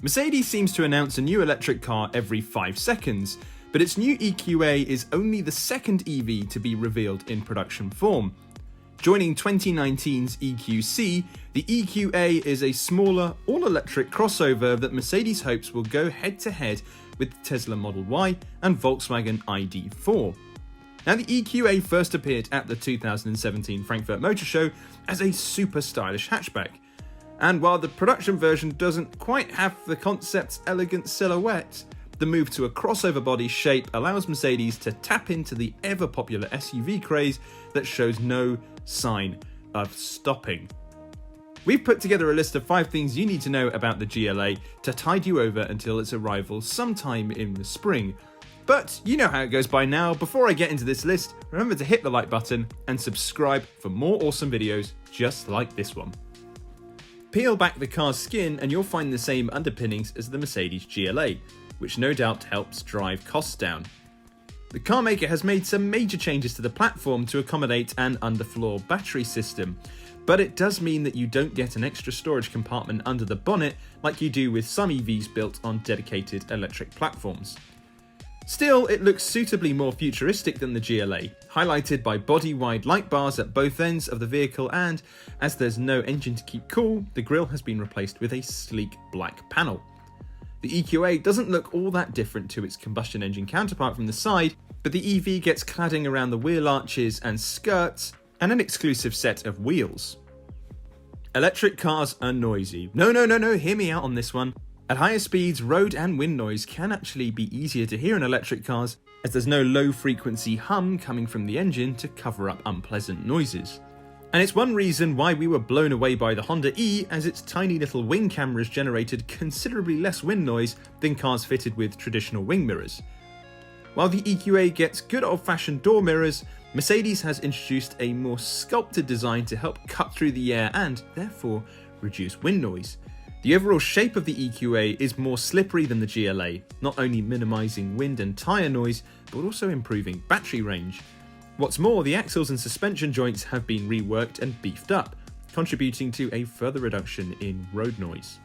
Mercedes seems to announce a new electric car every 5 seconds, but its new EQA is only the second EV to be revealed in production form. Joining 2019's EQC, the EQA is a smaller, all-electric crossover that Mercedes hopes will go head-to-head with the Tesla Model Y and Volkswagen ID.4. Now, the EQA first appeared at the 2017 Frankfurt Motor Show as a super stylish hatchback. And while the production version doesn't quite have the concept's elegant silhouette, the move to a crossover body shape allows Mercedes to tap into the ever-popular SUV craze that shows no sign of stopping. We've put together a list of 5 things you need to know about the GLA to tide you over until its arrival sometime in the spring. But you know how it goes by now. Before I get into this list, remember to hit the like button and subscribe for more awesome videos just like this one. Peel back the car's skin and you'll find the same underpinnings as the Mercedes GLA, which no doubt helps drive costs down. The carmaker has made some major changes to the platform to accommodate an underfloor battery system, but it does mean that you don't get an extra storage compartment under the bonnet like you do with some EVs built on dedicated electric platforms. Still, it looks suitably more futuristic than the GLA, highlighted by body-wide light bars at both ends of the vehicle, and, as there's no engine to keep cool, the grille has been replaced with a sleek black panel. The EQA doesn't look all that different to its combustion engine counterpart from the side, but the EV gets cladding around the wheel arches and skirts, and an exclusive set of wheels. Electric cars are noisy. No, hear me out on this one. At higher speeds, road and wind noise can actually be easier to hear in electric cars, as there's no low-frequency hum coming from the engine to cover up unpleasant noises. And it's one reason why we were blown away by the Honda E, as its tiny little wing cameras generated considerably less wind noise than cars fitted with traditional wing mirrors. While the EQA gets good old-fashioned door mirrors, Mercedes has introduced a more sculpted design to help cut through the air and, therefore, reduce wind noise. The overall shape of the EQA is more slippery than the GLA, not only minimising wind and tyre noise, but also improving battery range. What's more, the axles and suspension joints have been reworked and beefed up, contributing to a further reduction in road noise.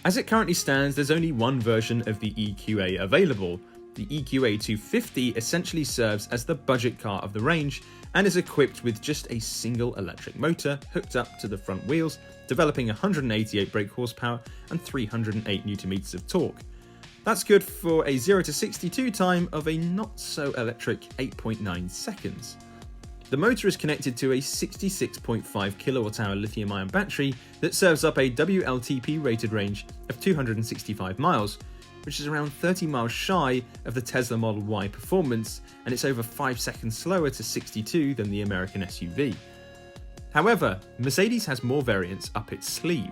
As it currently stands, there's only one version of the EQA available. The EQA 250 essentially serves as the budget car of the range and is equipped with just a single electric motor hooked up to the front wheels, developing 188 brake horsepower and 308 Nm of torque. That's good for a 0 to 62 time of a not-so electric 8.9 seconds. The motor is connected to a 66.5 kWh lithium-ion battery that serves up a WLTP rated range of 265 miles, which is around 30 miles shy of the Tesla Model Y performance, and it's over 5 seconds slower to 62 than the American SUV. However, Mercedes has more variants up its sleeve.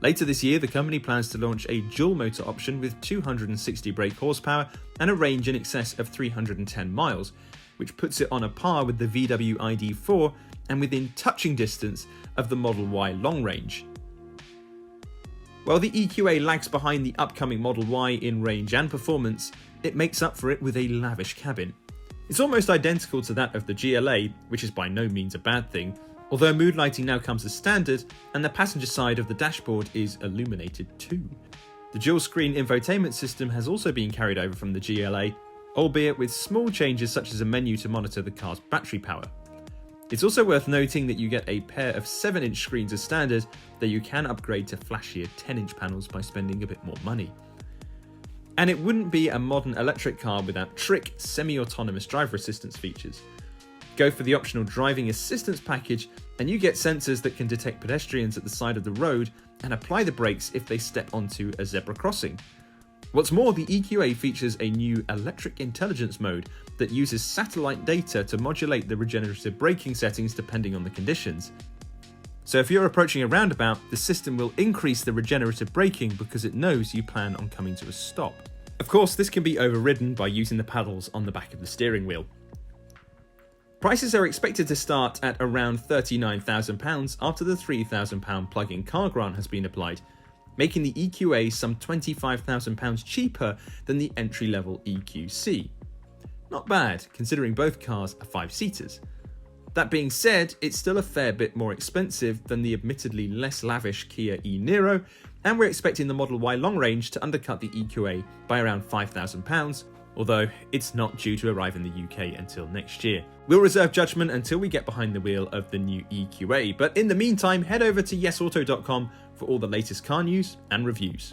Later this year, the company plans to launch a dual motor option with 260 brake horsepower and a range in excess of 310 miles, which puts it on a par with the VW ID.4 and within touching distance of the Model Y long range. While the EQA lags behind the upcoming Model Y in range and performance, it makes up for it with a lavish cabin. It's almost identical to that of the GLA, which is by no means a bad thing, although mood lighting now comes as standard and the passenger side of the dashboard is illuminated too. The dual-screen infotainment system has also been carried over from the GLA, albeit with small changes such as a menu to monitor the car's battery power. It's also worth noting that you get a pair of 7-inch screens as standard, though you can upgrade to flashier 10-inch panels by spending a bit more money. And it wouldn't be a modern electric car without trick semi-autonomous driver assistance features. Go for the optional driving assistance package and you get sensors that can detect pedestrians at the side of the road and apply the brakes if they step onto a zebra crossing. What's more, the EQA features a new electric intelligence mode that uses satellite data to modulate the regenerative braking settings depending on the conditions. So if you're approaching a roundabout, the system will increase the regenerative braking because it knows you plan on coming to a stop. Of course, this can be overridden by using the paddles on the back of the steering wheel. Prices are expected to start at around £39,000 after the £3,000 plug-in car grant has been applied, making the EQA some £25,000 cheaper than the entry-level EQC. Not bad, considering both cars are 5-seaters. That being said, it's still a fair bit more expensive than the admittedly less lavish Kia e-Niro, and we're expecting the Model Y long range to undercut the EQA by around £5,000, although it's not due to arrive in the UK until next year. We'll reserve judgment until we get behind the wheel of the new EQA, but in the meantime, head over to yesauto.com for all the latest car news and reviews.